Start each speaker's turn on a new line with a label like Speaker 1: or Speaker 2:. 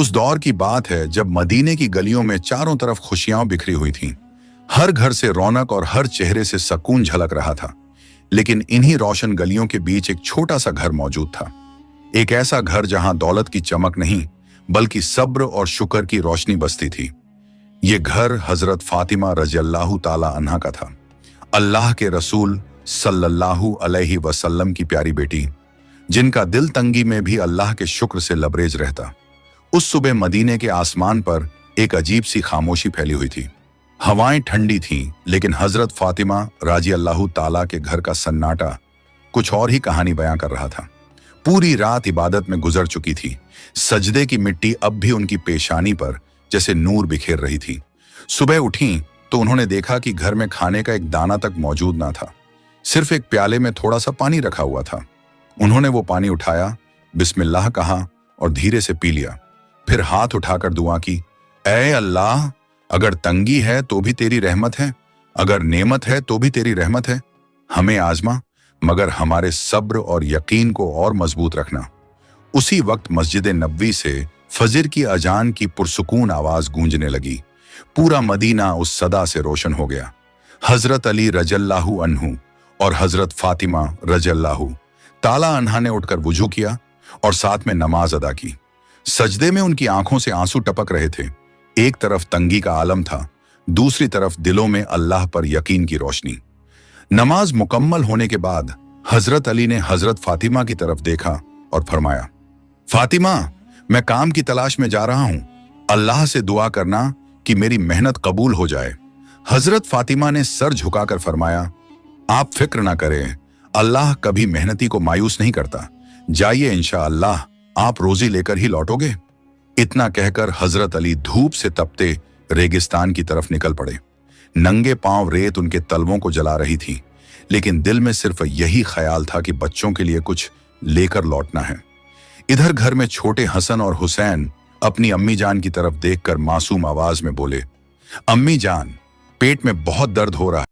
Speaker 1: उस दौर की बात है जब मदीने की गलियों में चारों तरफ खुशियां बिखरी हुई थीं। हर घर से रौनक और हर चेहरे से सुकून झलक रहा था। लेकिन इन्हीं रोशन गलियों के बीच एक छोटा सा घर मौजूद था। एक ऐसा घर जहां दौलत की चमक नहीं बल्कि सब्र और शुक्र की रोशनी बसती थी। ये घर हजरत फातिमा रज़ियल्लाहु ताला अन्हा का था, अल्लाह के रसूल सल्लल्लाहु अलैहि वसल्लम की प्यारी बेटी, जिनका दिल तंगी में भी अल्लाह के शुक्र से लबरेज रहता। उस सुबह मदीने के आसमान पर एक अजीब सी खामोशी फैली हुई थी। हवाएं ठंडी थीं, लेकिन हजरत फातिमा रज़ियल्लाहु ताला के घर का सन्नाटा कुछ और ही कहानी बयां कर रहा था। पूरी रात इबादत में गुजर चुकी थी। सजदे की मिट्टी अब भी उनकी पेशानी पर जैसे नूर बिखेर रही थी। सुबह उठी तो उन्होंने देखा कि घर में खाने का एक दाना तक मौजूद ना था। सिर्फ एक प्याले में थोड़ा सा पानी रखा हुआ था। उन्होंने वो पानी उठाया, बिस्मिल्लाह कहा और धीरे से पी लिया। फिर हाथ उठाकर दुआ की, ऐ अल्लाह, अगर तंगी है तो भी तेरी रहमत है, अगर नेमत है तो भी तेरी रहमत है। हमें आजमा, मगर हमारे सब्र और यकीन को और मजबूत रखना। उसी वक्त मस्जिद नबवी से फजर की अजान की पुरसुकून आवाज गूंजने लगी। पूरा मदीना उस सदा से रोशन हो गया। हजरत अली रज़ियल्लाहु अन्हु और हजरत फातिमा रज़ियल्लाहु ताला अन्हा ने उठकर वुजू किया और साथ में नमाज अदा की। सजदे में उनकी आंखों से आंसू टपक रहे थे। एक तरफ तंगी का आलम था, दूसरी तरफ दिलों में अल्लाह पर यकीन की रोशनी। नमाज मुकम्मल होने के बाद हजरत अली ने हजरत फातिमा की तरफ देखा और फरमाया, फातिमा, मैं काम की तलाश में जा रहा हूं, अल्लाह से दुआ करना कि मेरी मेहनत कबूल हो जाए। हजरत फातिमा ने सर झुकाकर फरमाया, आप फिक्र ना करें, अल्लाह कभी मेहनती को मायूस नहीं करता। जाइए, इंशाअल्लाह आप रोजी लेकर ही लौटोगे। इतना कहकर हजरत अली धूप से तपते रेगिस्तान की तरफ निकल पड़े। नंगे पांव रेत उनके तलवों को जला रही थी, लेकिन दिल में सिर्फ यही ख्याल था कि बच्चों के लिए कुछ लेकर लौटना है। इधर घर में छोटे हसन और हुसैन अपनी अम्मी जान की तरफ देखकर मासूम आवाज में बोले, अम्मी जान, पेट में बहुत दर्द हो रहा है।